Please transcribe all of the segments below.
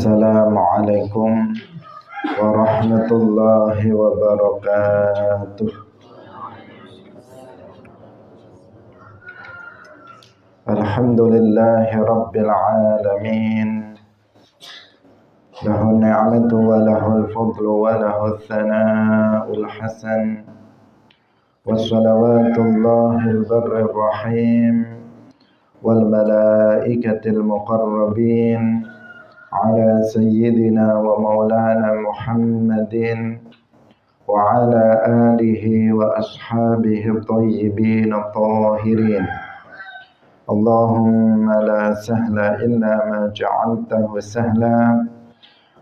Assalamualaikum warahmatullahi wabarakatuh. Alhamdulillahi rabbil alamin. Lahu ni'matu wa lahul fadlu wa lahul thana'ul hasan. Wassalawatullahil barrir rahim wal malaikatil muqarrabin ala sayyidina wa maulana Muhammadin wa ala alihi wa ashabihi tayyibin tahirin. Allahumma la sahla illa ma ja'altahu sahla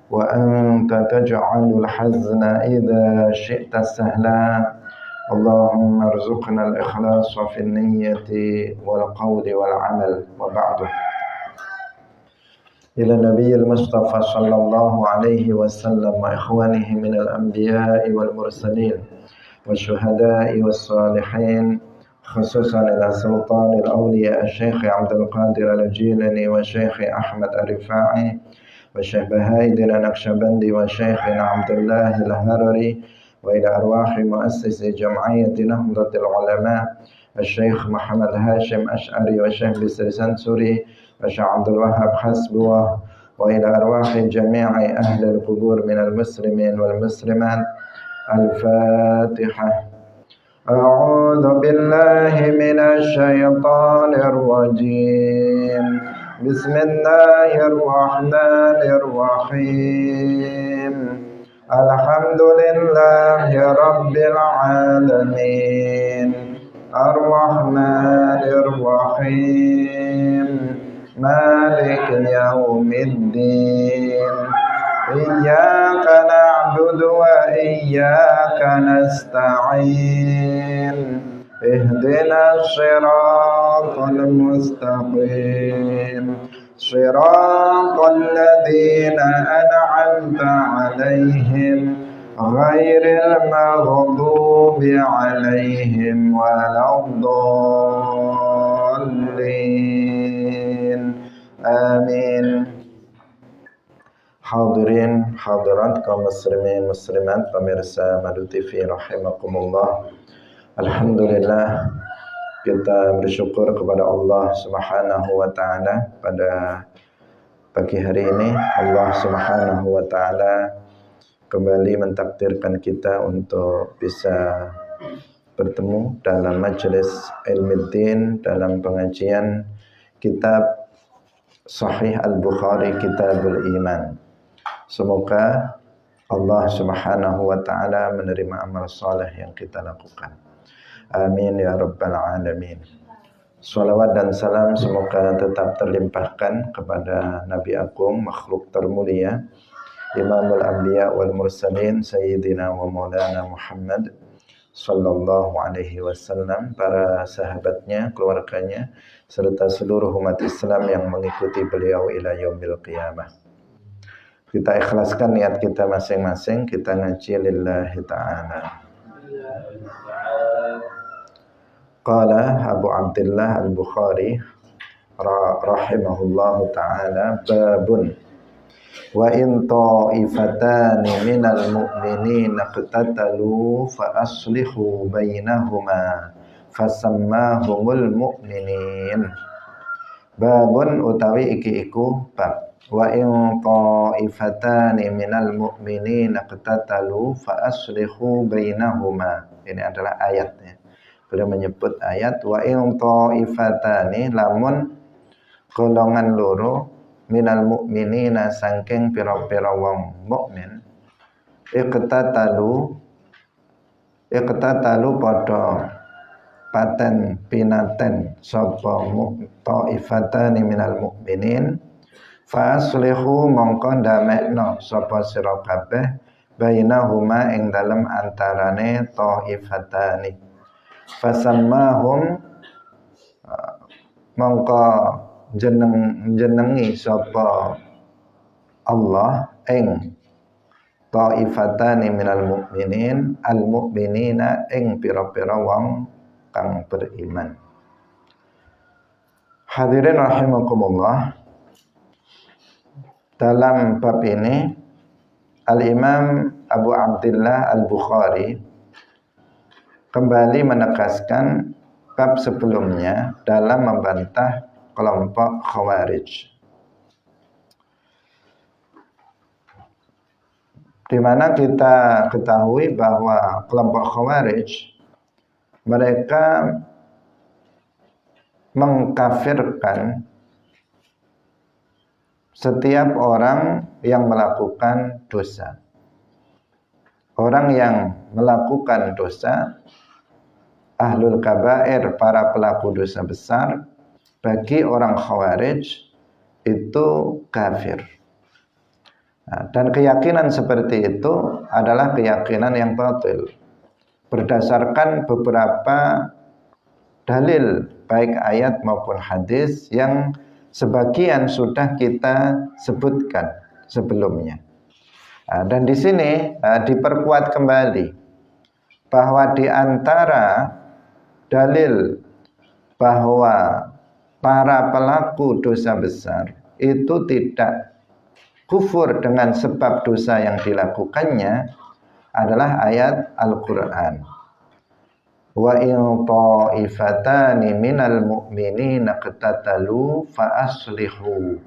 wa anta taj'alul hazna idza syi'ta sahla. Allahumma arzuqna al-ikhlasa fi niyyati wal qawli wal amal wa ba'du. Ila nabiyil mustafa sallallahu alaihi wasallam wa ikhwanihi minal anbiya'i wal mursalin wa syuhada'i was salihin, khususan ila sultanil awliya Syekh Abdul Qadir al-Jilani wa Syekh Ahmad Ar-Rifa'i wa Syekh Bahaidin Naqsyabandi wa Syekh Abdullah al-Harari wa ila arwahi muassisi jam'iyyati Nahdlatul Ulama Syekh Muhammad Hashim Ash'ari wa Syekh Bisri Sansuri wa Syekh Abdul Wahhab Hasbuwah wa ila arwahi jami'i ahli al-qubur minal muslimin wal muslimat. Al-Fatihah. A'udzu billahi minasy syaithanir rajim. Bismillahirrahmanirrahim. Alhamdulillahi rabbil alamin. Ar-Rahmanir Rahim. Maliki yaumiddin. Iyyaka na'budu wa iyyaka nasta'in. Ihdinas siratal mustaqim. Siratal ladzina an'amta 'alaihim ghairil maghdubi 'alaihim waladdallin. Amin. Hadirin hadirat kaum muslimin muslimat pemirsa Madu TV rahimakumullah. Alhamdulillah, kita bersyukur kepada Allah Subhanahu wa taala pada pagi hari ini. Allah Subhanahu wa taala kembali mentakdirkan kita untuk bisa bertemu dalam majelis Ilmuddin dalam pengajian kitab Sahih Al-Bukhari Kitabul Iman. Semoga Allah Subhanahu wa taala menerima amal saleh yang kita lakukan. Amin ya rabbal alamin. Salawat dan salam semoga tetap terlimpahkan kepada Nabi Agung, makhluk termulia, Imamul Anbiya wal Mursalin, Sayyidina wa Maulana Muhammad sallallahu alaihi wasallam, para sahabatnya, keluarganya, serta seluruh umat Islam yang mengikuti beliau ila yaumil qiyamah. Kita ikhlaskan niat kita masing-masing, kita ngaji lillahi ta'ala. Qala Abu Abdullah Al-Bukhari rahimahullahu ta'ala, babun wa in ta'ifatani minal mu'minina qatatalu fa aslihu bainahuma fasammahumul mu'minin. Babun utawi iki iku bab. Wa in ta'ifatani minal mu'minina qatatalu fa aslihu bainahuma. Ini adalah ayatnya. Beliau menyebut ayat wa in ta'ifatani, lamun golongan loro minal mu'minina saking pira-pira wong mukmin iqtatalu padha paten pinaten sapa ta'ifatani minal mu'minin fa aslihu mongko ndamekno sapa sira kabeh bainahuma ing dalem antarane ta'ifatani. Fasammahum mongko jenengi sapa Allah ing ta'ifatani minal mu'minin al mu'minina ing pira-pira wong kang beriman. Hadirin rahimakumullah, dalam bab ini Al-Imam Abu Abdullah Al-Bukhari kembali menegaskan bab sebelumnya dalam membantah kelompok Khawarij, di mana kita ketahui bahwa kelompok Khawarij mereka mengkafirkan setiap orang yang melakukan dosa. Orang yang melakukan dosa, ahlul kabair, para pelaku dosa besar, bagi orang Khawarij itu kafir. Nah, dan keyakinan seperti itu adalah keyakinan yang batil, berdasarkan beberapa dalil baik ayat maupun hadis yang sebagian sudah kita sebutkan sebelumnya. Dan di sini diperkuat kembali bahwa di antara dalil bahwa para pelaku dosa besar itu tidak kufur dengan sebab dosa yang dilakukannya adalah ayat Al-Quran. Wa in ta'ifatani minal mu'minina qatatalu fa aslihu.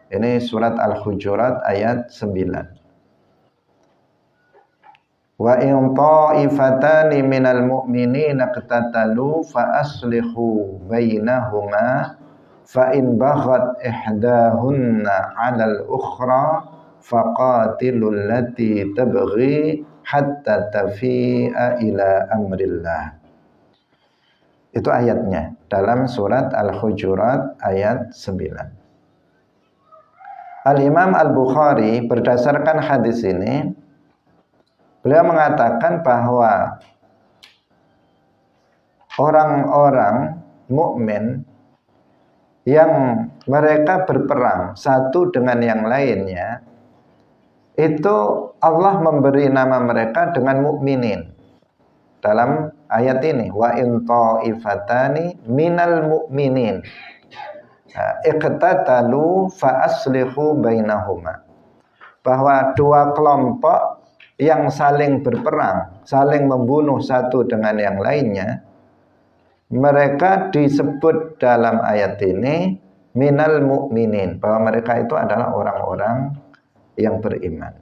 Ini surat Al-Hujurat ayat 9. Wa in ta'ifatani minal mu'minina qatatalu fa aslihu bainahuma fa in baghat ihdahunna 'alal ukhra faqatilul lati tabghi hatta tafi'a ila amrillah. Itu ayatnya dalam surat Al-Hujurat ayat 9. Al-Imam Al-Bukhari berdasarkan hadis ini, beliau mengatakan bahwa orang-orang mukmin yang mereka berperang satu dengan yang lainnya, itu Allah memberi nama mereka dengan mukminin. Dalam ayat ini, wa in ta'ifatani minal mu'minin iqtatalu fa aslihu bainahuma. Bahwa dua kelompok yang saling berperang, saling membunuh satu dengan yang lainnya, mereka disebut dalam ayat ini minal mu'minin, bahwa mereka itu adalah orang-orang yang beriman.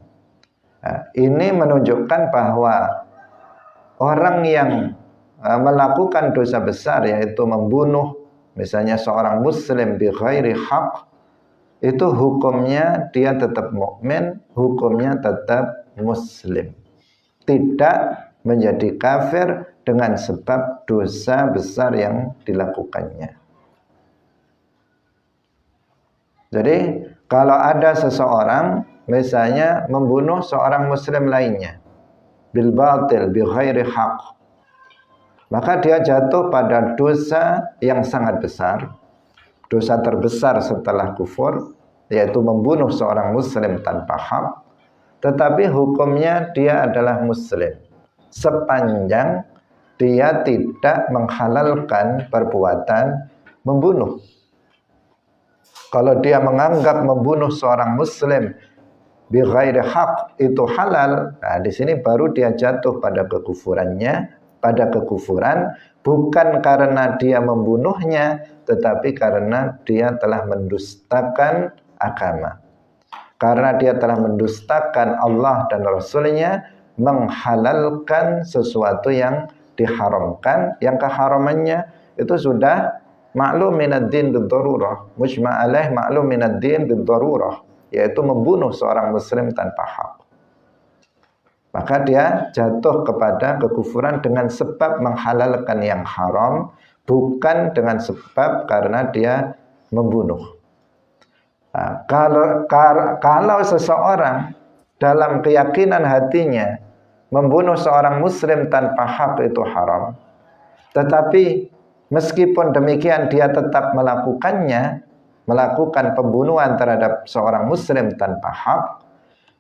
Ini menunjukkan bahwa orang yang melakukan dosa besar, yaitu membunuh misalnya seorang muslim bi ghairi haq, itu hukumnya dia tetap mukmin, hukumnya tetap muslim, tidak menjadi kafir dengan sebab dosa besar yang dilakukannya. Jadi kalau ada seseorang misalnya membunuh seorang muslim lainnya bil batil bi ghairi haq, maka dia jatuh pada dosa yang sangat besar, dosa terbesar setelah kufur, yaitu membunuh seorang muslim tanpa hak. Tetapi hukumnya dia adalah muslim sepanjang dia tidak menghalalkan perbuatan membunuh. Kalau dia menganggap membunuh seorang muslim bi ghairi haq itu halal, nah di sini baru dia jatuh pada kekufurannya, pada kekufuran bukan karena dia membunuhnya, tetapi karena dia telah mendustakan agama. Karena dia telah mendustakan Allah dan Rasulnya, menghalalkan sesuatu yang diharamkan, yang keharamannya itu sudah maklum minad din bid-darurah, mujma' alaih maklum minad din bid-darurah, yaitu membunuh seorang muslim tanpa hak. Maka dia jatuh kepada kekufuran dengan sebab menghalalkan yang haram, bukan dengan sebab karena dia membunuh. Nah, kalau seseorang dalam keyakinan hatinya membunuh seorang muslim tanpa hak itu haram, tetapi meskipun demikian dia tetap melakukannya, melakukan pembunuhan terhadap seorang muslim tanpa hak,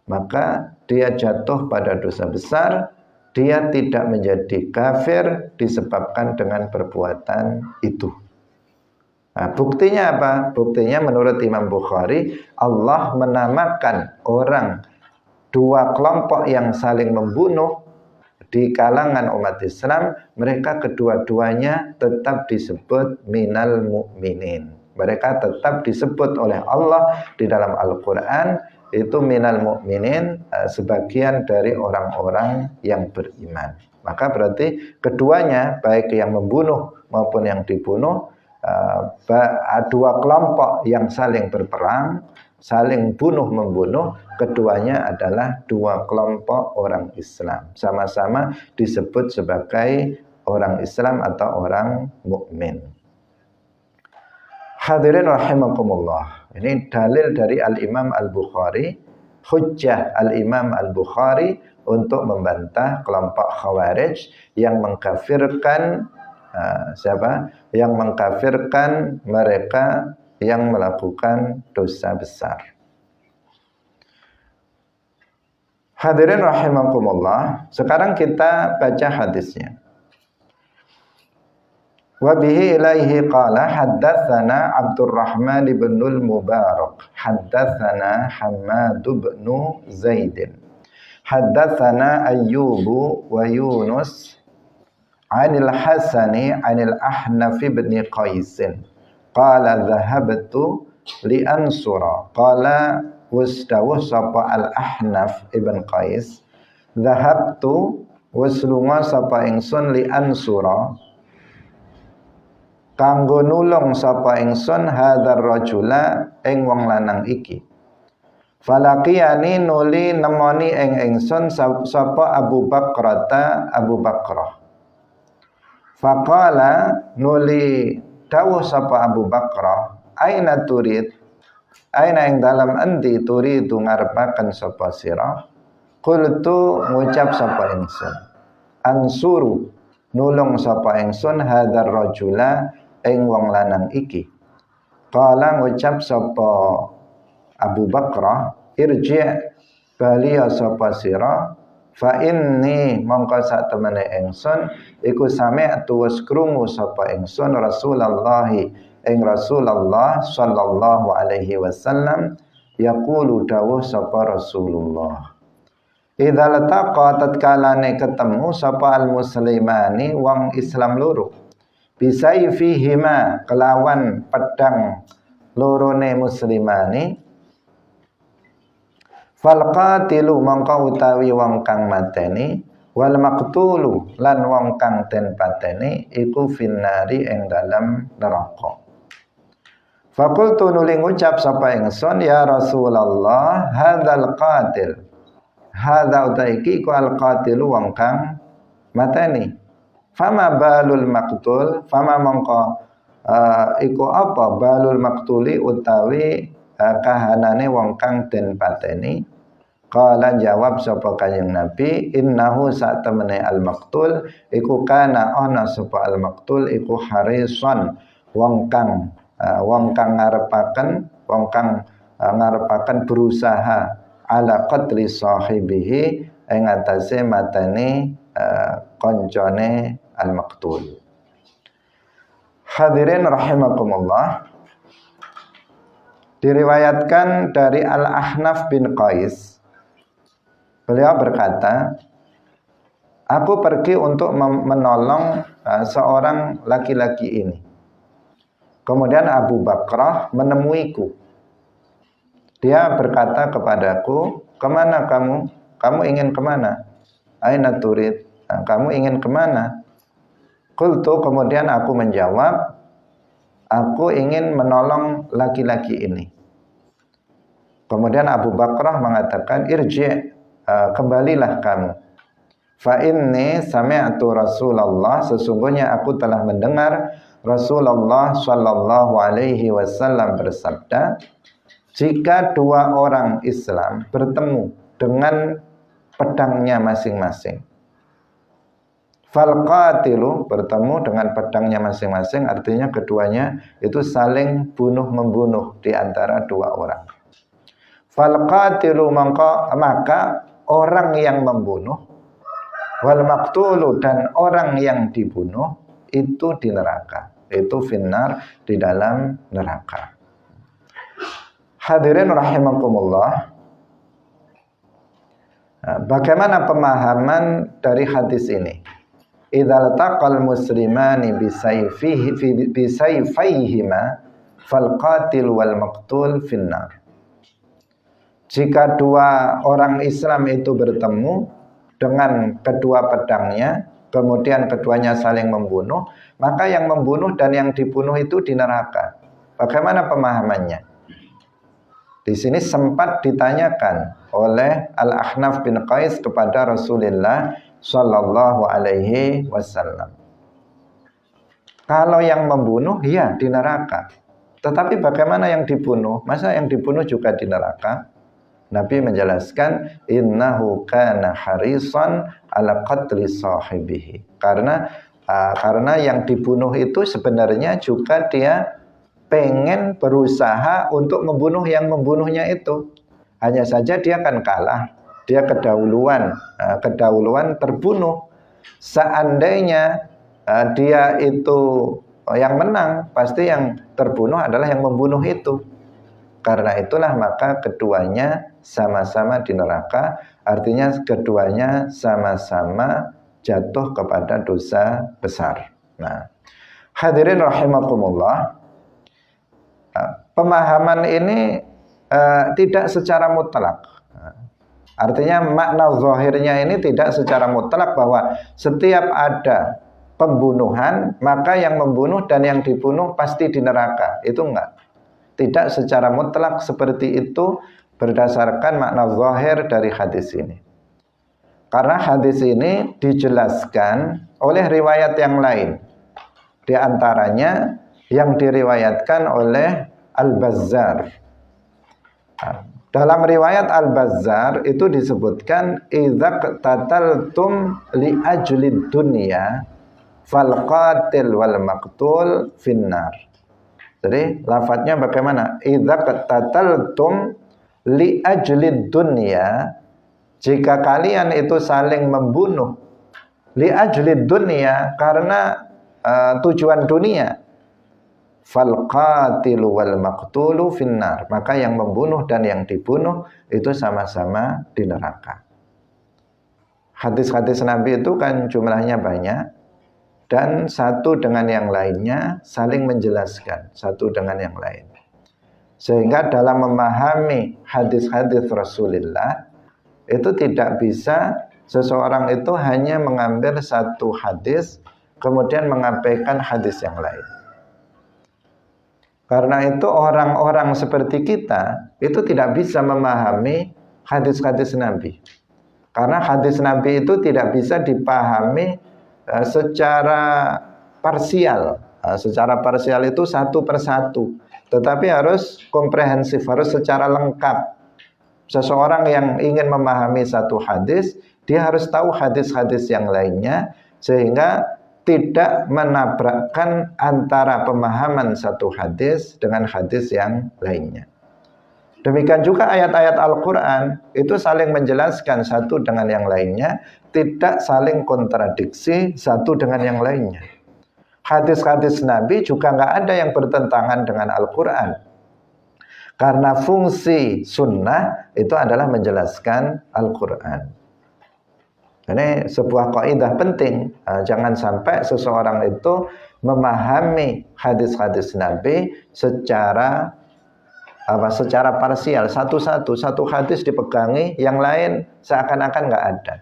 maka dia jatuh pada dosa besar. Dia tidak menjadi kafir disebabkan dengan perbuatan itu. Nah, buktinya apa? Buktinya menurut Imam Bukhari, Allah menamakan orang dua kelompok yang saling membunuh di kalangan umat Islam, mereka kedua-duanya tetap disebut minal mu'minin. Mereka tetap disebut oleh Allah di dalam Al-Quran itu minal mu'minin, sebagian dari orang-orang yang beriman. Maka berarti keduanya, baik yang membunuh maupun yang dibunuh, dua kelompok yang saling berperang, saling bunuh-membunuh, keduanya adalah dua kelompok orang Islam, sama-sama disebut sebagai orang Islam atau orang mukmin. Hadirin rahimakumullah, ini dalil dari Al-Imam Al-Bukhari, hujjah Al-Imam Al-Bukhari untuk membantah kelompok Khawarij yang mengkafirkan siapa? Yang mengkafirkan mereka yang melakukan dosa besar. Hadirin rahimakumullah, sekarang kita baca hadisnya. Wa bihi ilaihi qala haddatsana Abdurrahman ibn al-Mubarak haddatsana Hammad ibn Zaid haddatsana Ayyub wa Yunus anil Hasani anil Ahnaf ibn Qais qala dhahabtu li ansura qala wasdawuh sapa al-Ahnaf ibn Qais dhahabtu waslunga sapa ingsun li ansura kanggo nulung sapa ingsun hadzal rajula ing wong lanang iki. Falaqiyani nuli nemoni ing ingsun sapa Abu Bakrata Abu Bakrah. Faqala nuli dawuh sapa Abu Bakrah, aina turid? Aina ing dalam endi turidu ngarepaken sapa sira? Qultu ngucap sapa ingsun, ansuru nulung sapa ingsun hadzal rajula ing wong lanang iki. Qala ngucap sapa Abu Bakrah, irji' bali sapa sira fa inni mongko sak temene ingsun iku sami'tu wis krungu sapa ingsun Rasulullah ing Rasulullah sallallahu alaihi wasallam yaqulu dawuh sapa Rasulullah, idza lataqa tatkalane ketemu sapa al-muslimani wong Islam loro bisaifihima kelawan pedang lorone muslimani fal qatilu mangka utawi wong kang mateni wal maqtulu lan wong kang den pateni iku finnari ing dalam neraka. Fakultu nuli ngucap sapa ingsun ya Rasulullah hadzal qatil hadza utaiki ku al qatilu wong kang mateni. Fama balul maqtul, fama mongko iku apa balul maqtuli utawi kahanane wong kang den pateni. Qala jawab sapa kanjeng Nabi, innahu sak temene al maqtul iku kana ana sapa al maqtul iku harisan wong kang ngarepaken berusaha ala qatli sahibihi ing atase mateni koncone al-maqtul. Hadirin rahimakumullah, diriwayatkan dari Al-Ahnaf bin Qais, beliau berkata, aku pergi untuk menolong seorang laki-laki ini. Kemudian Abu Bakrah menemuiku. Dia berkata kepadaku, kemana kamu? Kamu ingin kemana? Aina turid? Kamu ingin kemana? Qultu, kemudian aku menjawab, aku ingin menolong laki-laki ini. Kemudian Abu Bakrah mengatakan, irji', kembalilah kamu. Fa inni sami'tu Rasulullah, sesungguhnya aku telah mendengar Rasulullah sallallahu alaihi wasallam bersabda, jika dua orang Islam bertemu dengan pedangnya masing-masing, fal qatilu bertemu dengan pedangnya masing-masing, artinya keduanya itu saling bunuh-membunuh di antara dua orang. Fal qatilu maka orang yang membunuh, wal maqtulu dan orang yang dibunuh itu di neraka. itu finnar, di dalam neraka. Hadirin rahimakumullah. Bagaimana pemahaman dari hadis ini? Idzal taqal muslimani bisayfayhima fal qatil wal maqtul finnar. Jika dua orang Islam itu bertemu dengan kedua pedangnya, kemudian keduanya saling membunuh, maka yang membunuh dan yang dibunuh itu di neraka. Bagaimana pemahamannya? Di sini sempat ditanyakan oleh Al-Ahnaf bin Qais kepada Rasulullah Shallallahu Alaihi Wasallam. Kalau yang membunuh, ya di neraka. Tetapi bagaimana yang dibunuh? Masa yang dibunuh juga di neraka? Nabi menjelaskan, innahu kana harisan ala qatli sahibihi. Karena yang dibunuh itu sebenarnya juga dia pengen berusaha untuk membunuh yang membunuhnya itu. Hanya saja dia kan kalah, dia kedahuluan terbunuh. Seandainya dia itu yang menang, pasti yang terbunuh adalah yang membunuh itu. Karena itulah maka keduanya sama-sama di neraka, artinya keduanya sama-sama jatuh kepada dosa besar. Nah, hadirin rahimakumullah, pemahaman ini tidak secara mutlak. Artinya makna zahirnya ini tidak secara mutlak bahwa setiap ada pembunuhan maka yang membunuh dan yang dibunuh pasti di neraka. Itu enggak. Tidak secara mutlak seperti itu berdasarkan makna zahir dari hadis ini. Karena hadis ini dijelaskan oleh riwayat yang lain. Di antaranya yang diriwayatkan oleh Al-Bazzar. Dalam riwayat Al-Bazzar itu disebutkan idza qataltum li ajlid dunya fal qatil wal maqtul finnar. Jadi lafadznya bagaimana? Idza qataltum li ajlid dunya, jika kalian itu saling membunuh li ajlid dunya karena tujuan dunia, fal qatilu wal maqtulu finnar, maka yang membunuh dan yang dibunuh itu sama-sama di neraka. Hadis-hadis Nabi itu kan jumlahnya banyak dan satu dengan yang lainnya saling menjelaskan satu dengan yang lain. Sehingga dalam memahami hadis-hadis Rasulullah itu tidak bisa seseorang itu hanya mengambil satu hadis kemudian mengabaikan hadis yang lain. Karena itu orang-orang seperti kita itu tidak bisa memahami hadis-hadis Nabi. Karena hadis Nabi itu tidak bisa dipahami secara parsial. Secara parsial itu satu persatu. Tetapi harus komprehensif, harus secara lengkap. Seseorang yang ingin memahami satu hadis, dia harus tahu hadis-hadis yang lainnya, sehingga tidak menabrakkan antara pemahaman satu hadis dengan hadis yang lainnya. Demikian juga ayat-ayat Al-Quran itu saling menjelaskan satu dengan yang lainnya, tidak saling kontradiksi satu dengan yang lainnya. Hadis-hadis Nabi juga nggak ada yang bertentangan dengan Al-Quran. Karena fungsi sunnah itu adalah menjelaskan Al-Quran. Ini sebuah kaidah penting. Jangan sampai seseorang itu memahami hadis-hadis Nabi secara parsial, satu-satu. Satu hadis dipegangi, yang lain seakan-akan nggak ada.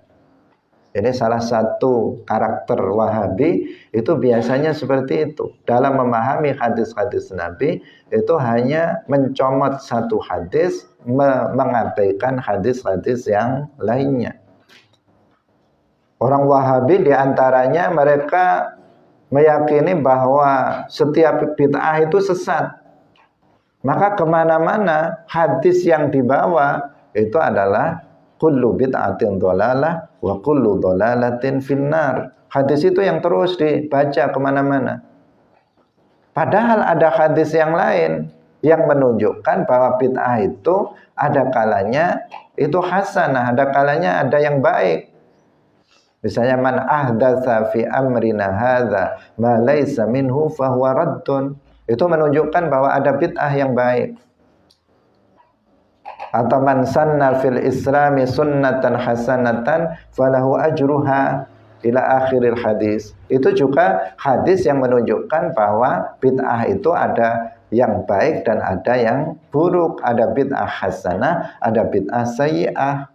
Jadi salah satu karakter Wahabi itu biasanya seperti itu. Dalam memahami hadis-hadis Nabi itu hanya mencomot satu hadis, mengabaikan hadis-hadis yang lainnya. Orang Wahabi diantaranya mereka meyakini bahwa setiap bid'ah itu sesat. Maka kemana-mana hadis yang dibawa itu adalah kullu bid'atin dhalalah wa kullu dhalalatin finnar. Hadis itu yang terus dibaca kemana-mana. Padahal ada hadis yang lain yang menunjukkan bahwa bid'ah itu ada kalanya itu hasanah, ada kalanya ada yang baik. Misalnya man ahdatsa fi amrina hadza ma laisa minhu fahuwa raddun. Itu menunjukkan bahwa ada bid'ah yang baik. Atau man sanna fil islami sunnatan hasanatan falahu ajruha ila akhiril hadis. Itu juga hadis yang menunjukkan bahwa bid'ah itu ada yang baik dan ada yang buruk. Ada bid'ah hasanah, ada bid'ah sayyi'ah.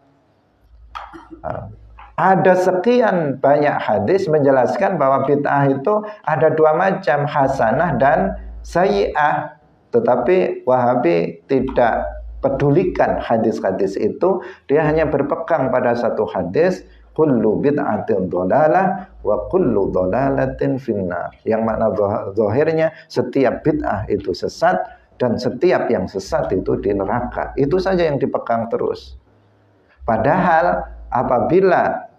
Ada sekian banyak hadis menjelaskan bahwa bid'ah itu ada dua macam, hasanah dan sayyi'ah. Tetapi Wahabi tidak pedulikan hadis-hadis itu. Dia hanya berpegang pada satu hadis, kullu bid'atin dhalalah wa kullu dhalalatin finnar. Yang makna zahirnya setiap bid'ah itu sesat dan setiap yang sesat itu di neraka. Itu saja yang dipegang terus. Padahal apabila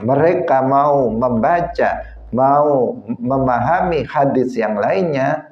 mereka mau membaca, mau memahami hadis yang lainnya,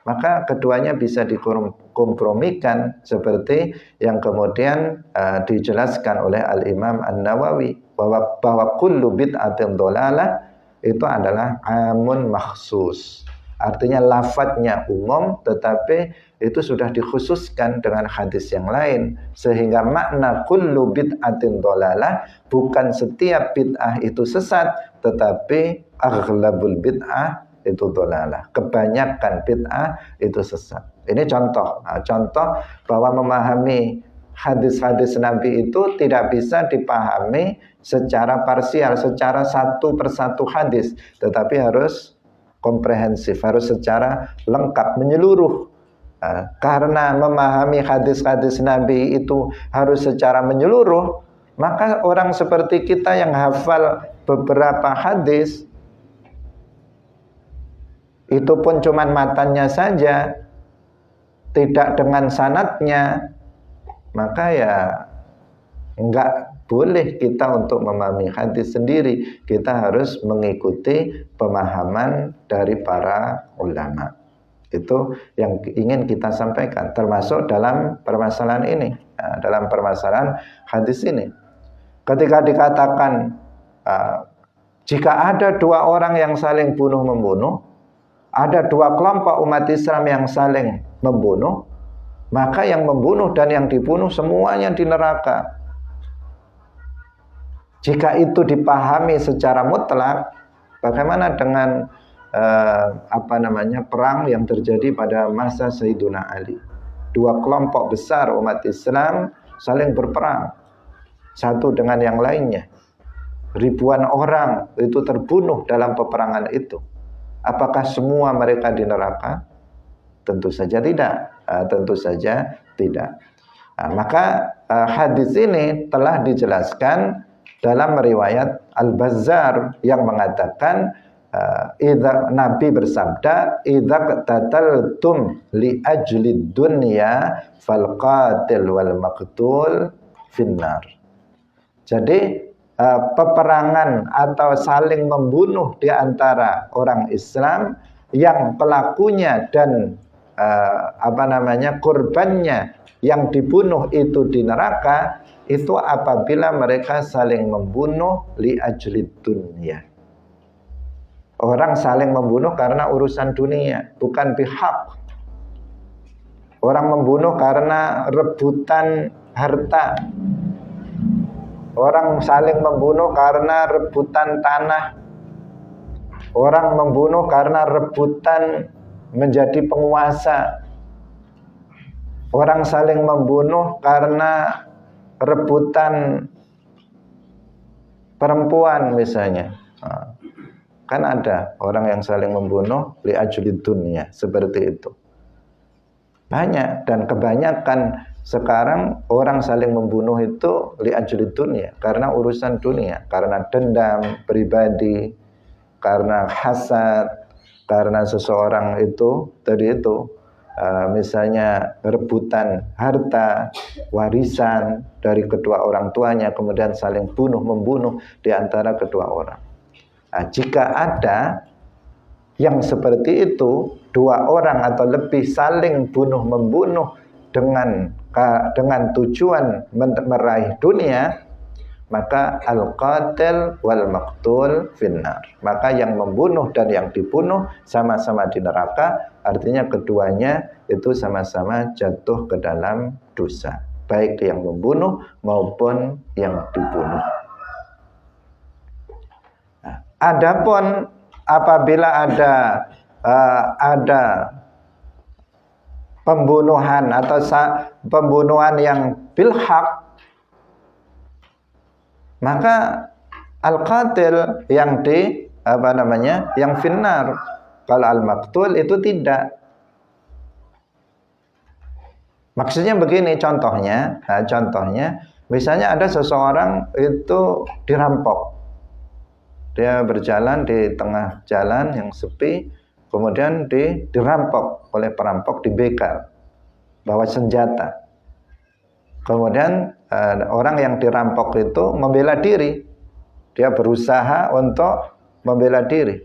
maka keduanya bisa dikompromikan seperti yang kemudian dijelaskan oleh Al-Imam An-Nawawi bahwa kullu bid'atin dhalalah itu adalah amun makhsus. Artinya lafadznya umum tetapi itu sudah dikhususkan dengan hadis yang lain, sehingga makna kullu bid'atin dhalalah bukan setiap bid'ah itu sesat, tetapi aghlabul bid'ah itu dhalalah. Kebanyakan bid'ah itu sesat. Ini contoh. Contoh bahwa memahami hadis-hadis Nabi itu tidak bisa dipahami secara parsial, secara satu persatu hadis, tetapi harus komprehensif, harus secara lengkap, menyeluruh. Karena memahami hadis-hadis Nabi itu harus secara menyeluruh, maka orang seperti kita yang hafal beberapa hadis, itu pun cuman matanya saja, tidak dengan sanadnya, maka ya enggak boleh kita untuk memahami hadis sendiri. Kita harus mengikuti pemahaman dari para ulama. Itu yang ingin kita sampaikan, termasuk dalam permasalahan ini, dalam permasalahan hadis ini. Ketika dikatakan jika ada dua orang yang saling bunuh-membunuh, ada dua kelompok umat Islam yang saling membunuh, maka yang membunuh dan yang dibunuh semuanya di neraka. Jika itu dipahami secara mutlak, bagaimana dengan perang yang terjadi pada masa Sayyiduna Ali? Dua kelompok besar umat Islam saling berperang satu dengan yang lainnya. Ribuan orang itu terbunuh dalam peperangan itu. Apakah semua mereka di neraka? Tentu saja tidak. Tentu saja tidak. Maka hadis ini telah dijelaskan dalam riwayat Al-Bazzar yang mengatakan Nabi bersabda, idza qatataltum li ajli dunya fal qatil wal maqtul finnar. Jadi peperangan atau saling membunuh di antara orang Islam yang pelakunya dan korbannya yang dibunuh itu di neraka, itu apabila mereka saling membunuh li ajlid dunya. Orang saling membunuh karena urusan dunia, bukan bihaq. Orang membunuh karena rebutan harta. Orang saling membunuh karena rebutan tanah. Orang membunuh karena rebutan menjadi penguasa. Orang saling membunuh karena rebutan perempuan misalnya. Kan ada orang yang saling membunuh li ajlid dunya, seperti itu. Banyak, dan kebanyakan sekarang orang saling membunuh itu li ajlid dunya, karena urusan dunia, karena dendam pribadi, karena hasad, karena seseorang itu tadi itu misalnya rebutan harta, warisan dari kedua orang tuanya, kemudian saling bunuh-membunuh di antara kedua orang. Nah, jika ada yang seperti itu, dua orang atau lebih saling bunuh-membunuh dengan tujuan meraih dunia, maka al-qatil wal maqtul finnar. Maka yang membunuh dan yang dibunuh sama-sama di neraka, artinya keduanya itu sama-sama jatuh ke dalam dosa, baik yang membunuh maupun yang dibunuh. Nah, adapun apabila ada pembunuhan atau pembunuhan yang bil haq, maka al-qatil yang yang finnar. Kalau al-maqtul itu tidak. Maksudnya begini contohnya, misalnya ada seseorang itu dirampok. Dia berjalan di tengah jalan yang sepi, kemudian dirampok oleh perampok, dibegal, bawa senjata. Kemudian orang yang dirampok itu membela diri. Dia berusaha untuk membela diri.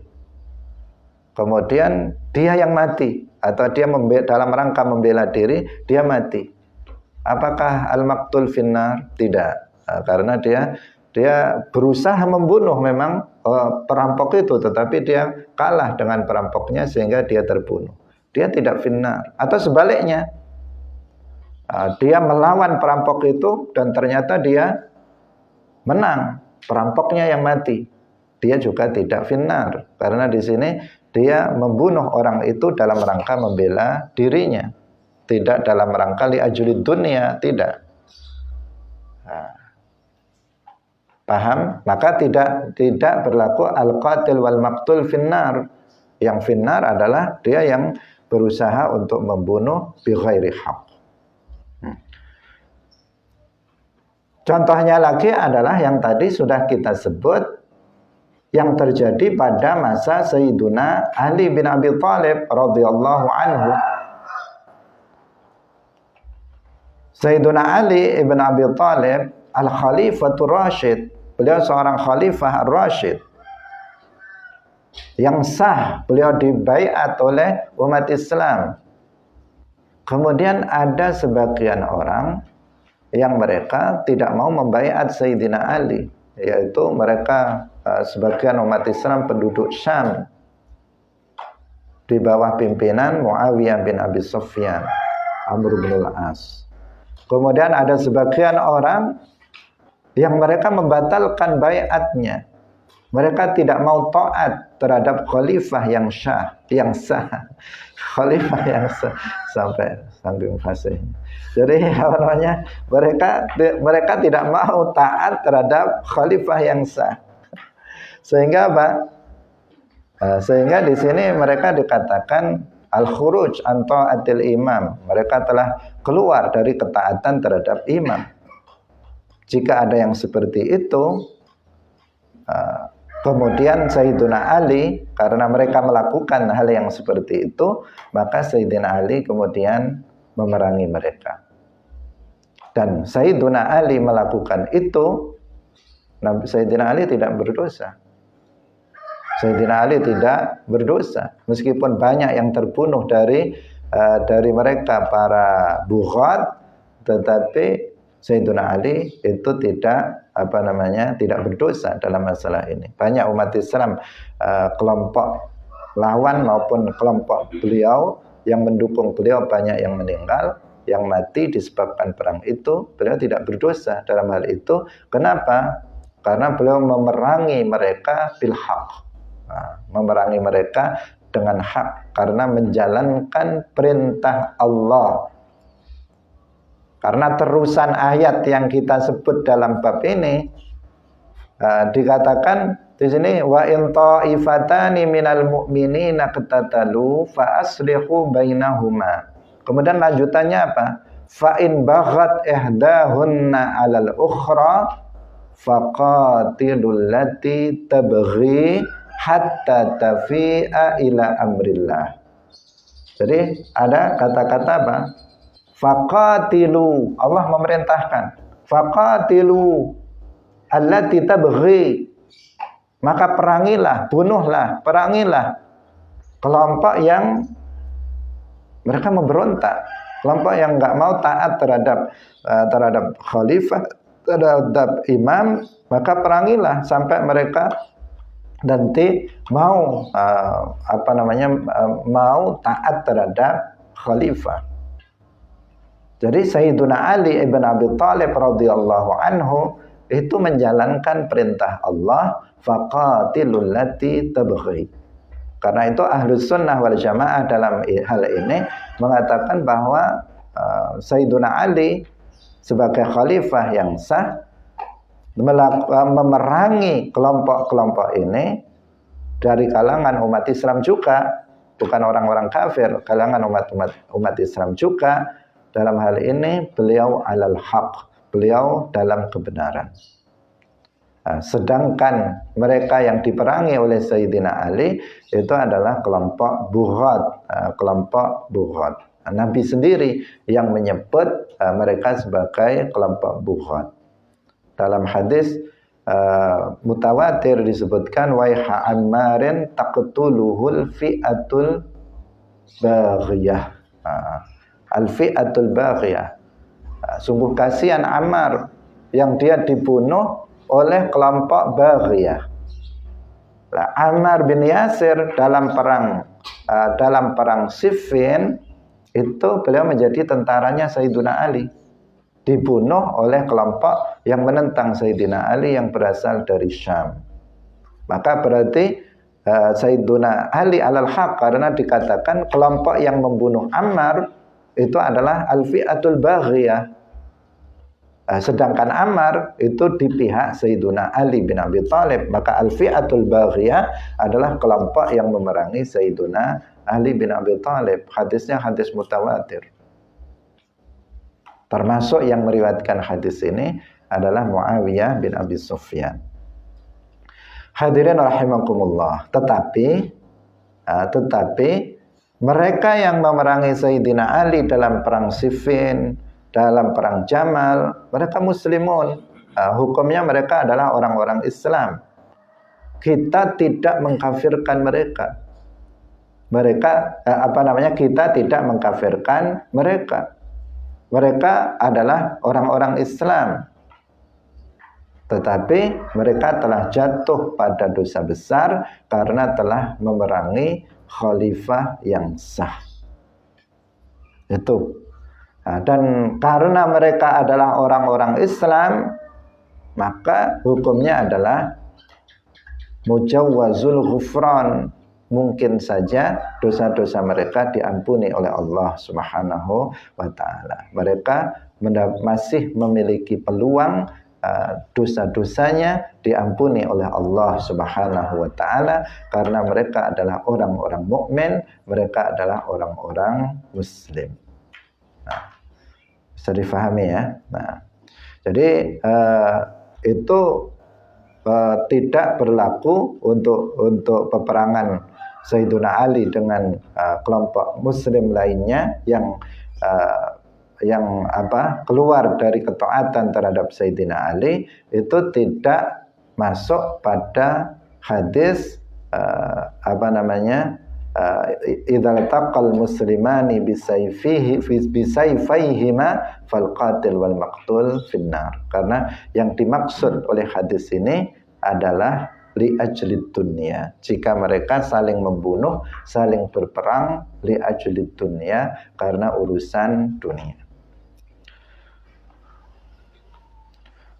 Kemudian dia yang mati, atau dia dalam rangka membela diri, dia mati. Apakah al-maqtul finnar? Tidak. Karena dia berusaha membunuh memang perampok itu, tetapi dia kalah dengan perampoknya sehingga dia terbunuh. Dia tidak finnar. Atau sebaliknya, dia melawan perampok itu dan ternyata dia menang, perampoknya yang mati. Dia juga tidak finnar, karena di sini dia membunuh orang itu dalam rangka membela dirinya, tidak dalam rangka li ajlid dunia, tidak. Paham? Maka tidak berlaku al-qatil wal maqtul finnar. Yang finnar adalah dia yang berusaha untuk membunuh bi ghairi haq. Contohnya lagi adalah yang tadi sudah kita sebut, yang terjadi pada masa Sayyiduna Ali bin Abi Thalib radhiyallahu anhu. Sayyiduna Ali bin Abi Thalib al-Khalifatur Rasyid, beliau seorang khalifah ar-Rasyid yang sah, beliau dibaiat oleh umat Islam. Kemudian ada sebagian orang yang mereka tidak mau membaiat Sayyidina Ali, yaitu mereka sebagian umat Islam penduduk Syam di bawah pimpinan Muawiyah bin Abi Sufyan, Amr bin al-As. Kemudian ada sebagian orang yang mereka membatalkan baiatnya. Mereka tidak mau taat terhadap khalifah yang sah. Khalifah yang sah, sampai sanggung fasihnya. Jadi mereka tidak mau taat terhadap khalifah yang sah. Sehingga apa? Sehingga di sini mereka dikatakan al-khuruj an ta'atil imam. Mereka telah keluar dari ketaatan terhadap imam. Jika ada yang seperti itu, kemudian Sayyidina Ali, karena mereka melakukan hal yang seperti itu, maka Sayyidina Ali kemudian memerangi mereka. Dan Sayyidina Ali melakukan itu, Sayyidina Ali tidak berdosa. Sayyidina Ali tidak berdosa, meskipun banyak yang terbunuh dari mereka para bughat, tetapi Sayyidina Ali itu tidak berdosa dalam masalah ini. Banyak umat Islam, kelompok lawan maupun kelompok beliau yang mendukung beliau, banyak yang meninggal, yang mati disebabkan perang itu. Beliau tidak berdosa dalam hal itu. Kenapa? Karena beliau memerangi mereka bil haq. Memerangi mereka dengan hak, karena menjalankan perintah Allah. Karena terusan ayat yang kita sebut dalam bab ini, dikatakan di sini, wa in ta'ifatani minal mu'minina qatatalu fa aslihu bainahuma. Kemudian lanjutannya apa? Fa in baghat ihdahunna 'alal ukhra faqatilul lati tabghi hatta tafi'a ila amrillah. Jadi ada kata-kata apa? Faqatilu, Allah memerintahkan. Faqatilu allati tabghi, maka perangilah, bunuhlah, perangilah kelompok yang mereka memberontak, kelompok yang enggak mau taat terhadap khalifah terhadap imam, maka perangilah sampai mereka nanti mau mau taat terhadap khalifah. Jadi Sayyiduna Ali ibn Abi Thalib radhiyallahu anhu itu menjalankan perintah Allah, faqatilul lati tabghi. Karena itu Ahlus Sunnah wal Jamaah dalam hal ini mengatakan bahwa Sayyiduna Ali sebagai khalifah yang sah memerangi kelompok-kelompok ini dari kalangan umat Islam juga, bukan orang-orang kafir, kalangan umat Islam juga. Dalam hal ini beliau alal haq, beliau dalam kebenaran. Sedangkan mereka yang diperangi oleh Sayyidina Ali itu adalah kelompok bughat. Nabi sendiri yang menyebut mereka sebagai kelompok bughat. Dalam hadis mutawatir disebutkan waiha ammarin taqtuluhul fi'atul baghiyah. Al-fi'atul baghiyah. Sungguh kasihan Ammar yang dia dibunuh oleh kelompok baghiyah. Ammar bin Yasir dalam perang Siffin itu beliau menjadi tentaranya Sayyidina Ali, dibunuh oleh kelompok yang menentang Sayyidina Ali yang berasal dari Syam. Maka berarti Sayyidina Ali alal haq, karena dikatakan kelompok yang membunuh Ammar itu adalah al-fi'atul baghiyah. Sedangkan Ammar itu di pihak Sayyiduna Ali bin Abi Thalib, maka al-fi'atul baghiyah adalah kelompok yang memerangi Sayyiduna Ali bin Abi Thalib. Hadisnya hadis mutawatir. Termasuk yang meriwayatkan hadis ini adalah Muawiyah bin Abi Sufyan. Hadirin rahimakumullah. Tetapi mereka yang memerangi Sayyidina Ali dalam perang Siffin, dalam perang Jamal, mereka muslimun. Hukumnya mereka adalah orang-orang Islam. Kita tidak mengkafirkan mereka. Kita tidak mengkafirkan mereka. Mereka adalah orang-orang Islam. Tetapi mereka telah jatuh pada dosa besar karena telah memerangi khalifah yang sah. Itu. Dan karena mereka adalah orang-orang Islam, maka hukumnya adalah mujawwazul ghufran. Mungkin saja dosa-dosa mereka diampuni oleh Allah Subhanahu wa taala. Mereka masih memiliki peluang dosa-dosanya diampuni oleh Allah Subhanahu wa taala karena mereka adalah orang-orang mukmin, mereka adalah orang-orang muslim. Nah, bisa difahami ya. Nah, jadi itu tidak berlaku untuk peperangan Sayyiduna Ali dengan kelompok muslim lainnya yang keluar dari ketaatan terhadap Sayyidina Ali, itu tidak masuk pada hadis idzal taqal muslimani bisayfayhima fal qatil wal maqtul finnar. Karena yang dimaksud oleh hadis ini adalah li ajlid dunya. Jika mereka saling membunuh, saling berperang li ajlid dunya karena urusan dunia.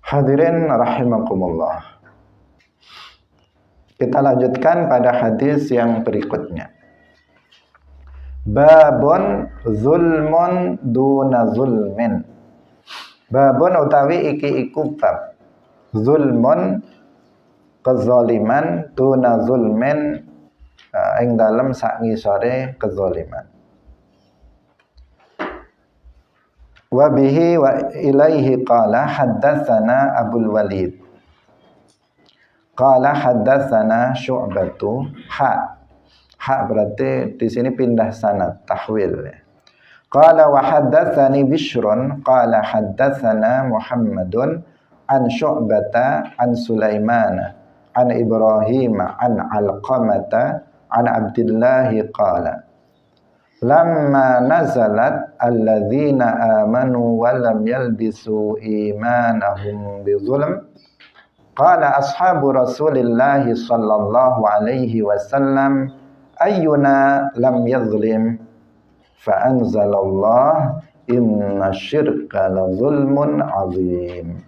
Hadirin rahimakumullah. Kita lanjutkan pada hadis yang berikutnya. Babun zulmun duna zulmin. Babun utawi iki iku bab. Zulmun kezaliman duna zulmin ing dalem sak ngisore kezaliman. Wa bihi wa ilaihi qala haddatsana Abul Walid. Qala haddatsana Syu'batu ha berarti di sini pindah sanad tahwil. Qala wa haddatsani Bishrun qala haddatsana Muhammadun an Syu'bata an Sulaiman an Ibrahim an Alqamata an Abdullah qala lamma nazalat alladzina amanu wa lam yalbisu imanahum bizulm qala ashabu Rasulillah sallallahu alaihi wasallam ayyuna lam yadhlim fa anzalallah inna syirka la zulmun azim.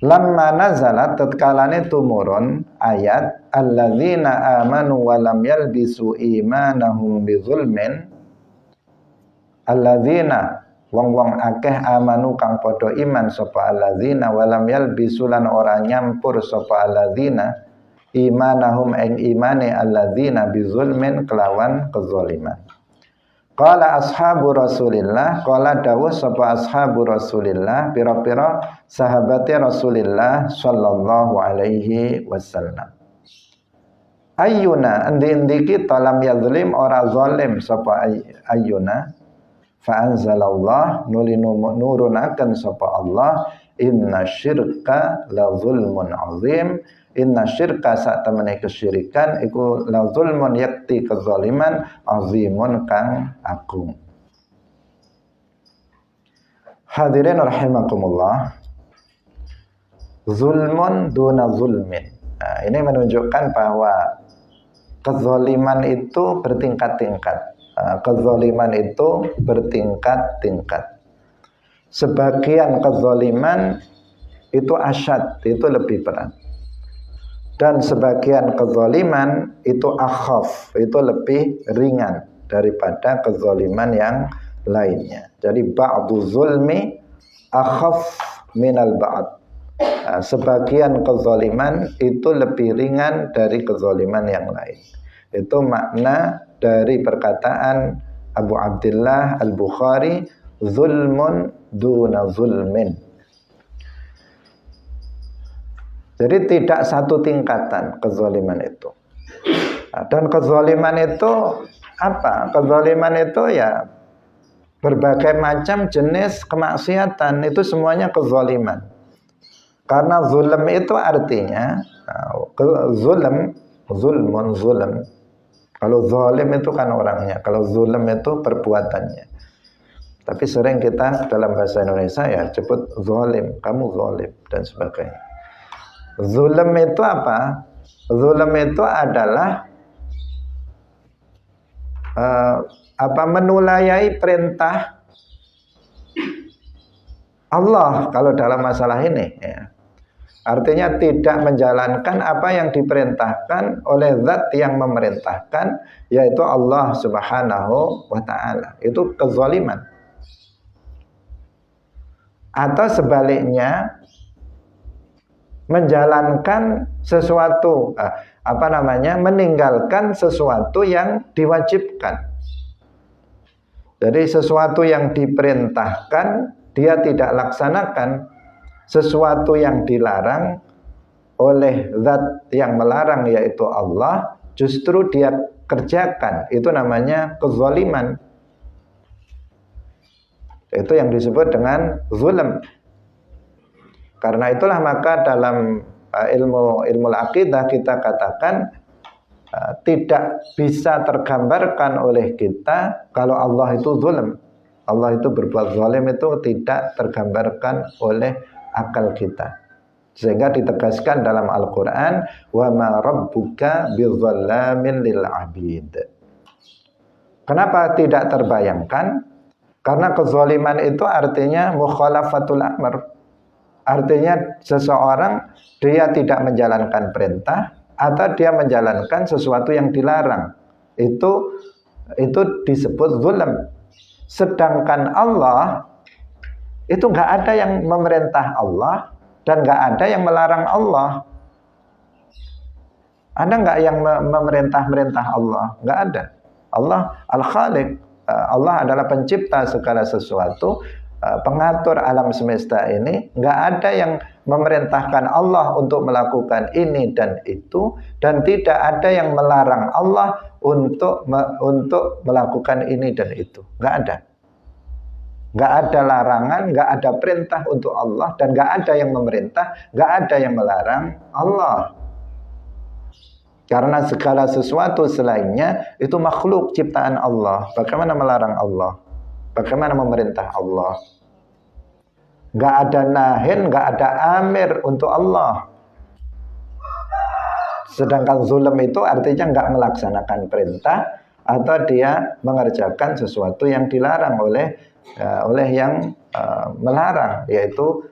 Lamma nazalat tatkalane tumurun ayat alladzina amanu wa lam yalbisu imanahum bizulmin, alladzina wong-wong akeh amanu kang padha iman sapa alladzina wa lam yalbisu lan ora nyampur sapa alladzina imanahum ing imane alladzina bizulmin kelawan kezaliman. Qala ashabu Rasulillah, qala dawuh sapa ashabu Rasulillah, pira-pira sahabate Rasulillah sallallahu alaihi wasallam. Ayyuna endi-endi kita lam yadzlim ora zalim sapa ayyuna, fa anzalallah nurunaken sapa Allah inna syirka la zulmun azim. Inna syirka sak temene kesyirikan iku la zulmun yakti kezaliman azimun kang agung. Hadirin rahimakumullah, zulmun duna zulmin. Nah, ini menunjukkan bahwa kezaliman itu bertingkat-tingkat. Kezaliman itu bertingkat-tingkat. Sebagian kezaliman itu asyad, itu lebih berat. Dan sebagian kezaliman itu akhaf, itu lebih ringan daripada kezaliman yang lainnya. Jadi ba'du zulmi akhaf minal ba'd. Nah, sebagian kezaliman itu lebih ringan dari kezaliman yang lain. Itu makna dari perkataan Abu Abdullah Al-Bukhari, zulmun duna zulmin. Jadi tidak satu tingkatan kezaliman itu. Dan kezaliman itu apa? Kezaliman itu ya berbagai macam jenis kemaksiatan, itu semuanya kezaliman. Karena zulm itu artinya zulmun. Kalau zalim itu kan orangnya, kalau zulm itu perbuatannya. Tapi sering kita dalam bahasa Indonesia ya sebut zalim, kamu zalim dan sebagainya. Zulm itu apa? Zulm itu adalah menulayai perintah Allah kalau dalam masalah ini ya. Artinya tidak menjalankan apa yang diperintahkan oleh zat yang memerintahkan, yaitu Allah Subhanahu wa ta'ala. Itu kezaliman. Atau sebaliknya, menjalankan sesuatu, meninggalkan sesuatu yang diwajibkan. Jadi sesuatu yang diperintahkan dia tidak laksanakan, sesuatu yang dilarang oleh zat yang melarang yaitu Allah justru dia kerjakan, itu namanya kezaliman. Itu yang disebut dengan zulm. Karena itulah maka dalam ilmu akidah kita katakan tidak bisa tergambarkan oleh kita kalau Allah itu zulm. Allah itu berbuat zalim itu tidak tergambarkan oleh akal kita. Sehingga ditegaskan dalam Al-Quran, wa ma rabbuka bizallamin lil abid. Kenapa tidak terbayangkan? Karena kezaliman itu artinya mukhalafatul amr. Artinya seseorang dia tidak menjalankan perintah atau dia menjalankan sesuatu yang dilarang. Itu disebut zulm. Sedangkan Allah itu nggak ada yang memerintah Allah dan nggak ada yang melarang Allah. Ada nggak yang memerintah Allah? Nggak ada. Allah Al-Khaliq. Allah adalah pencipta segala sesuatu, pengatur alam semesta ini. Nggak ada yang memerintahkan Allah untuk melakukan ini dan itu, dan tidak ada yang melarang Allah untuk melakukan ini dan itu. Nggak ada. Nggak ada larangan, nggak ada perintah untuk Allah, dan nggak ada yang memerintah, nggak ada yang melarang Allah. Karena segala sesuatu selainnya itu makhluk ciptaan Allah. Bagaimana melarang Allah? Bagaimana memerintah Allah? Nggak ada nahin, nggak ada amir untuk Allah. Sedangkan zulm itu artinya nggak melaksanakan perintah atau dia mengerjakan sesuatu yang dilarang oleh yang melarang, yaitu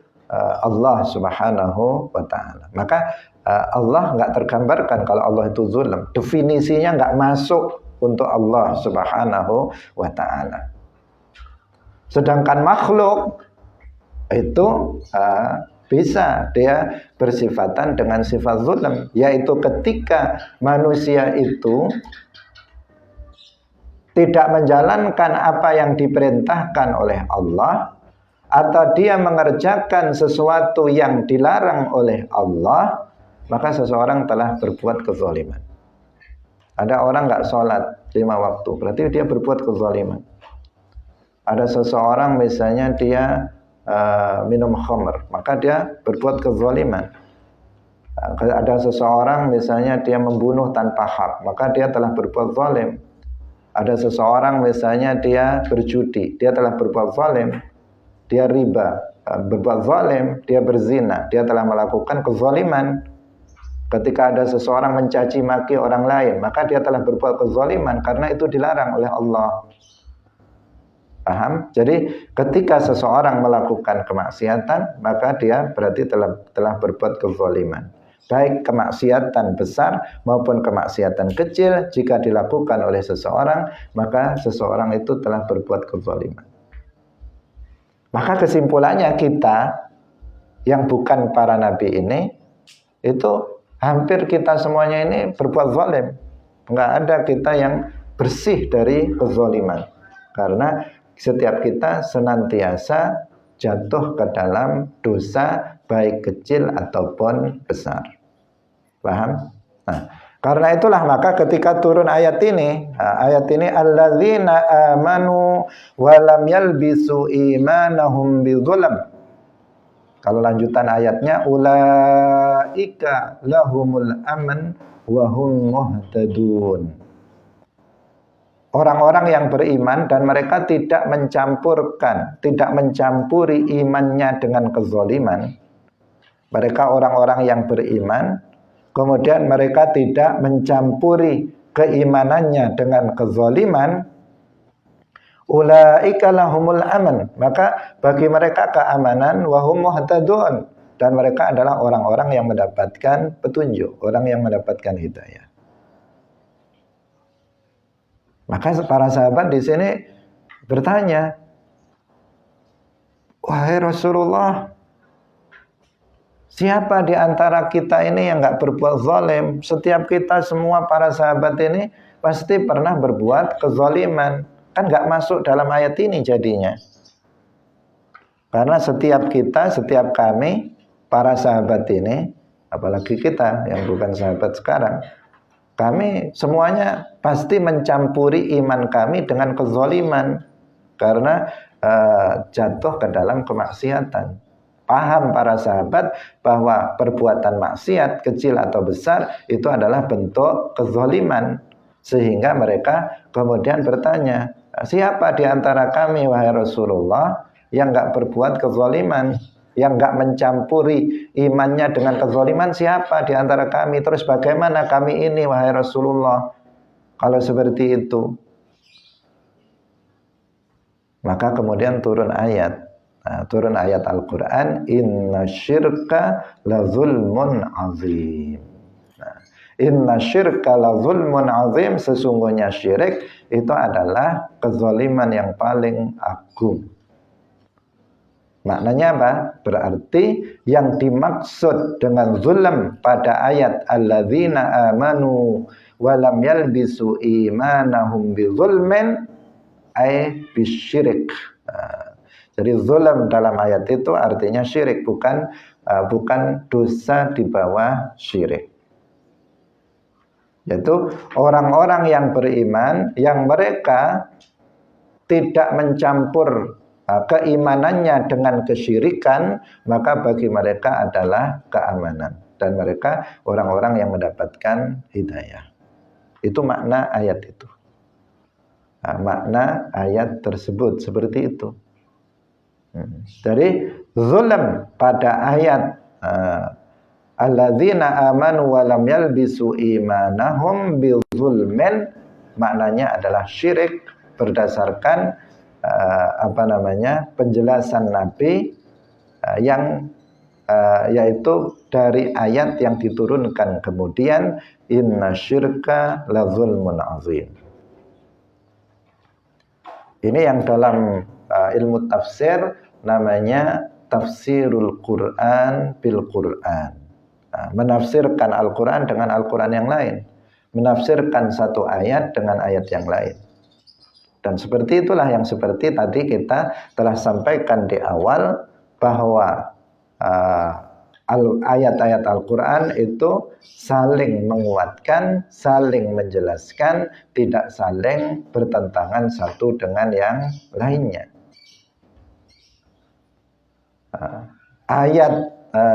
Allah Subhanahu wa Ta'ala. Maka Allah nggak tergambarkan kalau Allah itu zulm. Definisinya nggak masuk untuk Allah Subhanahu wa Ta'ala. Sedangkan makhluk itu bisa dia bersifatan dengan sifat zulm, yaitu ketika manusia itu tidak menjalankan apa yang diperintahkan oleh Allah, atau dia mengerjakan sesuatu yang dilarang oleh Allah, maka seseorang telah berbuat kezaliman. Ada orang nggak sholat 5 waktu, berarti dia berbuat kezaliman. Ada seseorang misalnya dia minum khamr, maka dia berbuat kezaliman. Ada seseorang misalnya dia membunuh tanpa hak, maka dia telah berbuat zalim. Ada seseorang misalnya dia berjudi, dia telah berbuat zalim. Dia riba, berbuat zalim. Dia berzina, dia telah melakukan kezaliman. Ketika ada seseorang mencaci maki orang lain, maka dia telah berbuat kezaliman karena itu dilarang oleh Allah. Paham? Jadi ketika seseorang melakukan kemaksiatan, maka dia berarti telah berbuat kezaliman. Baik kemaksiatan besar maupun kemaksiatan kecil, jika dilakukan oleh seseorang, maka seseorang itu telah berbuat kezaliman. Maka kesimpulannya kita yang bukan para nabi ini, itu hampir kita semuanya ini berbuat zalim. Enggak ada kita yang bersih dari kezaliman. Karena setiap kita senantiasa jatuh ke dalam dosa baik kecil ataupun besar. Paham? Nah, karena itulah maka ketika turun ayat ini alladzina amanu wa lam yalbisu imanahum bidzulm. Kalau lanjutan ayatnya ulaika lahumul aman wa hum muhtadun. Orang-orang yang beriman dan mereka tidak mencampuri imannya dengan kezaliman. Mereka orang-orang yang beriman, kemudian mereka tidak mencampuri keimanannya dengan kezaliman. Ulaika lahumul aman, maka bagi mereka keamanan, wa hum muhtadun, dan mereka adalah orang-orang yang mendapatkan petunjuk, orang yang mendapatkan hidayah. Maka para sahabat di sini bertanya, wahai Rasulullah, siapa di antara kita ini yang nggak berbuat zalim? Setiap kita semua para sahabat ini pasti pernah berbuat kezaliman. Kan nggak masuk dalam ayat ini jadinya. Karena setiap kita, setiap kami, para sahabat ini, apalagi kita yang bukan sahabat sekarang, kami semuanya pasti mencampuri iman kami dengan kezaliman karena jatuh ke dalam kemaksiatan. Paham para sahabat bahwa perbuatan maksiat kecil atau besar itu adalah bentuk kezaliman, sehingga mereka kemudian bertanya, siapa di antara kami wahai Rasulullah yang enggak berbuat kezaliman, yang enggak mencampuri imannya dengan kezaliman? Siapa di antara kami? Terus bagaimana kami ini wahai Rasulullah kalau seperti itu? Maka kemudian turun ayat Al-Quran, inna syirka la zulmun azim. Inna syirka la zulmun azim, sesungguhnya syirik itu adalah kezaliman yang paling agung. Maknanya apa? Berarti yang dimaksud dengan zulm pada ayat alladzina amanu wa lam yalbisu imanahum bizulmin ay bisyirik. Jadi zulm dalam ayat itu artinya syirik, bukan dosa di bawah syirik. Yaitu orang-orang yang beriman yang mereka tidak mencampur keimanannya dengan kesyirikan, maka bagi mereka adalah keamanan. dan mereka orang-orang yang mendapatkan hidayah. Itu makna ayat itu. Nah, makna ayat tersebut seperti itu. Jadi zulm pada ayat alladzina amanu wa lam yalbisu imanahum bizulmin, maknanya adalah syirik berdasarkan penjelasan Nabi yang yaitu dari ayat yang diturunkan kemudian, inna syirka la zulmun azim. Ini yang dalam ilmu tafsir namanya tafsirul Quran bil Quran. Menafsirkan Al-Quran dengan Al-Quran yang lain, menafsirkan satu ayat dengan ayat yang lain. Dan seperti itulah yang seperti tadi kita telah sampaikan di awal, bahwa ayat-ayat Al-Quran itu saling menguatkan, saling menjelaskan, tidak saling bertentangan satu dengan yang lainnya.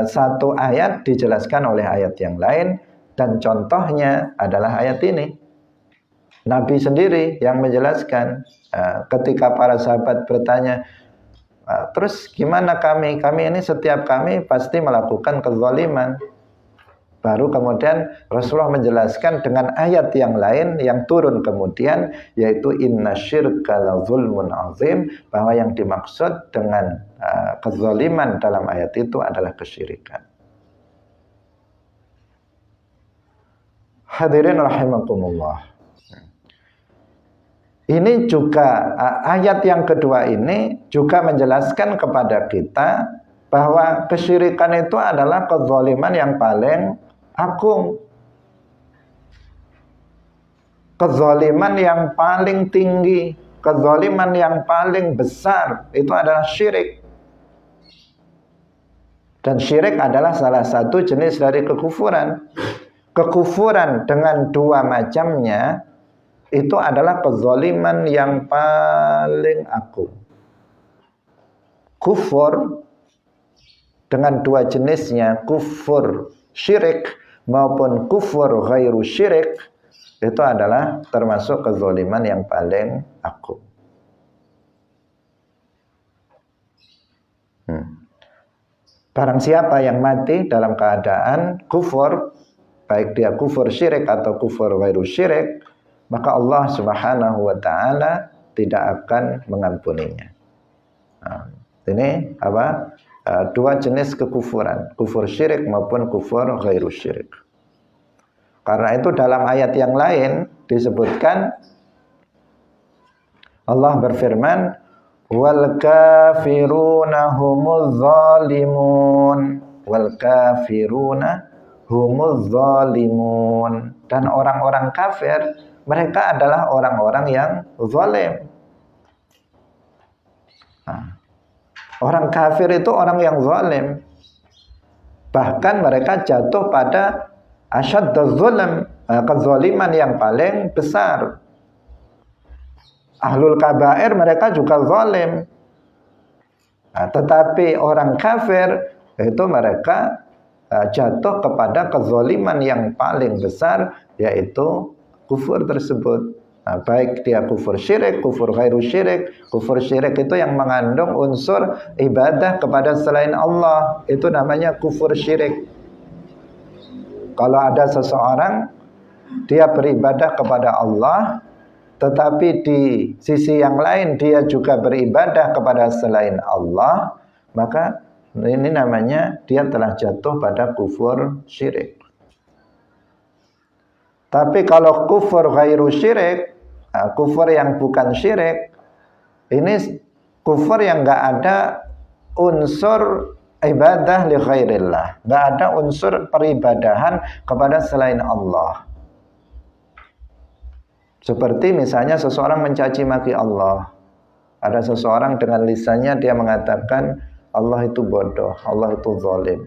Satu ayat dijelaskan oleh ayat yang lain, dan contohnya adalah ayat ini. Nabi sendiri yang menjelaskan. Ketika para sahabat bertanya, terus gimana kami? Kami ini setiap kami pasti melakukan kezaliman. Baru kemudian Rasulullah menjelaskan dengan ayat yang lain yang turun kemudian, yaitu inna syirka la zulmun azim, bahwa yang dimaksud dengan kezaliman dalam ayat itu adalah kesyirikan. Hadirin rahimakumullah. Ini juga ayat yang kedua ini juga menjelaskan kepada kita bahwa kesyirikan itu adalah kezaliman yang paling agung, kezaliman yang paling tinggi, kezaliman yang paling besar, itu adalah syirik. Dan syirik adalah salah satu jenis dari kekufuran. Kekufuran dengan dua macamnya itu adalah kezaliman yang paling agung. Kufur dengan dua jenisnya, kufur syirik maupun kufur ghairu syirik, itu adalah termasuk kezaliman yang paling agung. Barang siapa yang mati dalam keadaan kufur, baik dia kufur syirik atau kufur ghairu syirik, maka Allah Subhanahu wa ta'ala tidak akan mengampuninya. Ini dua jenis kekufuran, kufur syirik maupun kufur ghairu syirik. Karena itu dalam ayat yang lain disebutkan, Allah berfirman, wal kafiruna humuz zalimun, wal kafiruna humuz zalimun, dan orang-orang kafir mereka adalah orang-orang yang zalim. Orang kafir itu orang yang zalim. Bahkan mereka jatuh pada asyadduz zulm, kezaliman yang paling besar. Ahlul kabair mereka juga zalim. Tetapi orang kafir itu mereka jatuh kepada kezaliman yang paling besar, yaitu kufur tersebut. Baik dia kufur syirik, kufur ghairu syirik. Kufur syirik itu yang mengandung unsur ibadah kepada selain Allah, itu namanya kufur syirik. Kalau ada seseorang dia beribadah kepada Allah, tetapi di sisi yang lain dia juga beribadah kepada selain Allah, maka ini namanya dia telah jatuh pada kufur syirik. Tapi kalau kufur ghairu syirik, kufur yang bukan syirik, ini kufur yang enggak ada unsur ibadah li ghairillah, enggak ada unsur peribadahan kepada selain Allah. Seperti misalnya seseorang mencaci maki Allah. Ada seseorang dengan lisannya dia mengatakan Allah itu bodoh, Allah itu zalim.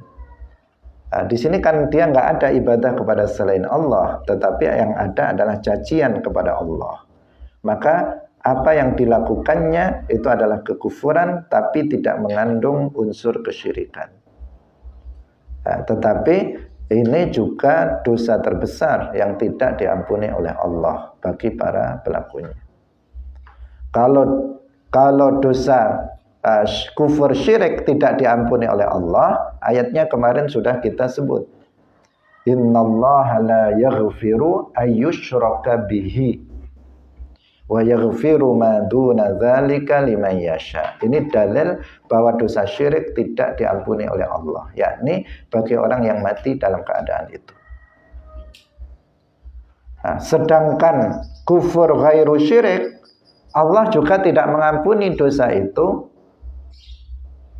Di sini kan dia nggak ada ibadah kepada selain Allah, tetapi yang ada adalah cacian kepada Allah. Maka apa yang dilakukannya itu adalah kekufuran, tapi tidak mengandung unsur kesyirikan. Tetapi Ini juga dosa terbesar yang tidak diampuni oleh Allah bagi para pelakunya. Kalau dosa kufur syirik tidak diampuni oleh Allah, ayatnya kemarin sudah kita sebut. Innallaha la yaghfiru ayyushraka bihi wa yaghfiru ma duna dzalika liman yasha. Ini dalil bahwa dosa syirik tidak diampuni oleh Allah, yakni bagi orang yang mati dalam keadaan itu. Nah, sedangkan kufur ghairu syirik, Allah juga tidak mengampuni dosa itu.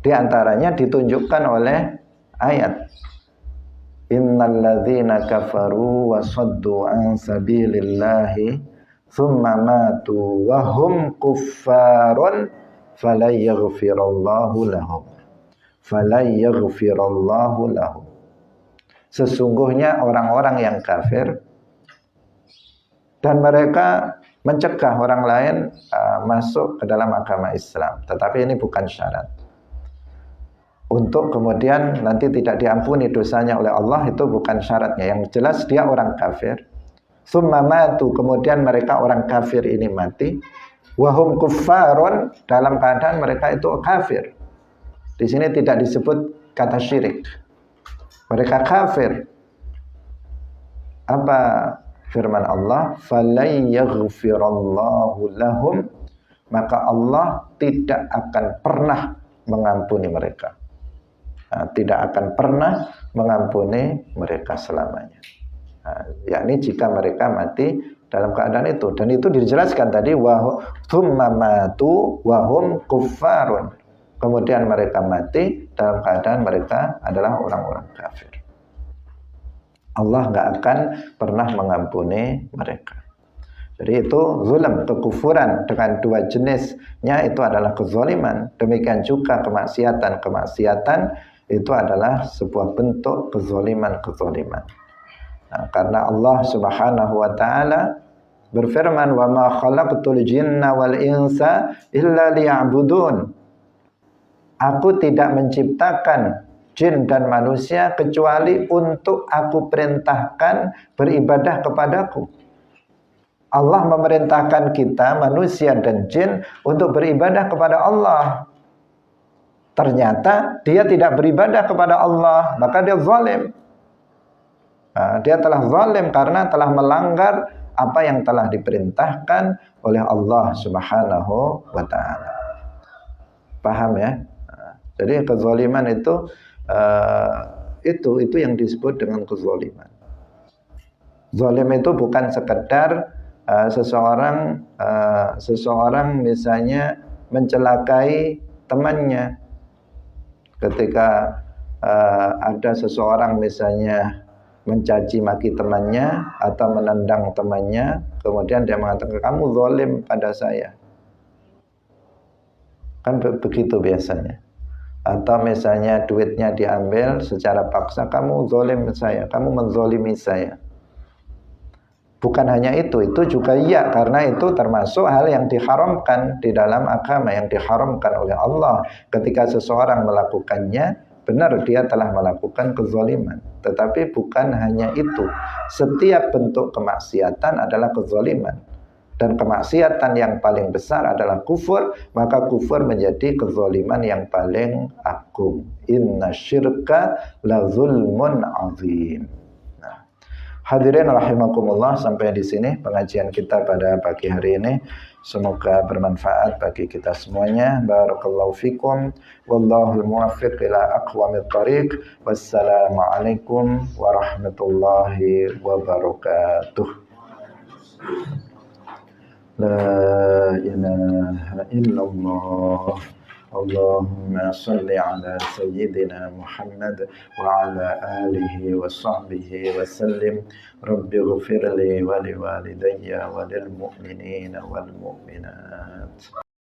Di antaranya ditunjukkan oleh ayat Innal ladzina kafaru wa saddu an sabilillahi thumma matu wa hum kuffarun falan yaghfirallahu lahum. Sesungguhnya orang-orang yang kafir dan mereka mencegah orang lain masuk ke dalam agama Islam, tetapi ini bukan syarat untuk kemudian nanti tidak diampuni dosanya oleh Allah. Itu bukan syaratnya. Yang jelas dia orang kafir. Tsumma matu, kemudian mereka orang kafir ini mati. Wahum kuffarun, dalam keadaan mereka itu kafir. Di sini tidak disebut kata syirik. Mereka kafir. Apa firman Allah? Falay yaghfirallahu lahum, maka Allah tidak akan pernah mengampuni mereka. Tidak akan pernah mengampuni mereka selamanya. Yakni jika mereka mati dalam keadaan itu. Dan itu dijelaskan tadi, thumma matu wa hum kuffarun. Kemudian mereka mati dalam keadaan mereka adalah orang-orang kafir. Allah nggak akan pernah mengampuni mereka. Jadi itu zulm, kekufuran dengan dua jenisnya itu adalah kezaliman. Demikian juga kemaksiatan itu adalah sebuah bentuk kezaliman. Nah, karena Allah Subhanahu wa taala berfirman, "Wa ma khalaqtul jinna wal insa illa liya'budun." Aku tidak menciptakan jin dan manusia kecuali untuk aku perintahkan beribadah kepadaku. Allah memerintahkan kita manusia dan jin untuk beribadah kepada Allah. Ternyata dia tidak beribadah kepada Allah, maka dia zalim. Dia telah zalim karena telah melanggar apa yang telah diperintahkan oleh Allah Subhanahu wa taala. Paham ya? Jadi kezaliman itu yang disebut dengan kezaliman. Zalim itu bukan sekedar seseorang misalnya mencelakai temannya. Ketika ada seseorang misalnya mencaci maki temannya atau menendang temannya, kemudian dia mengatakan, kamu zalim pada saya. Kan begitu biasanya. Atau misalnya duitnya diambil secara paksa, kamu zalim saya, kamu menzalimi saya. Bukan hanya itu juga iya, karena itu termasuk hal yang diharamkan di dalam agama, yang diharamkan oleh Allah. Ketika seseorang melakukannya, benar dia telah melakukan kezaliman. Tetapi bukan hanya itu, setiap bentuk kemaksiatan adalah kezaliman. Dan kemaksiatan yang paling besar adalah kufur, maka kufur menjadi kezaliman yang paling agung. Inna syirka la zulmun azim. Hadirin rahimakumullah, sampai di sini pengajian kita pada pagi hari ini. Semoga bermanfaat bagi kita semuanya. Barakallahu fikum. Wallahul muwaffiq ila aqwamit thariq. Wassalamualaikum warahmatullahi wabarakatuh. La ilaha illallah. Allahumma salli ala sayyidina Muhammad wa ala alihi wa sahbihi wa sallim. Rabbi ghfirli wa liwalidayya wa lil mu'minina wal mu'minat.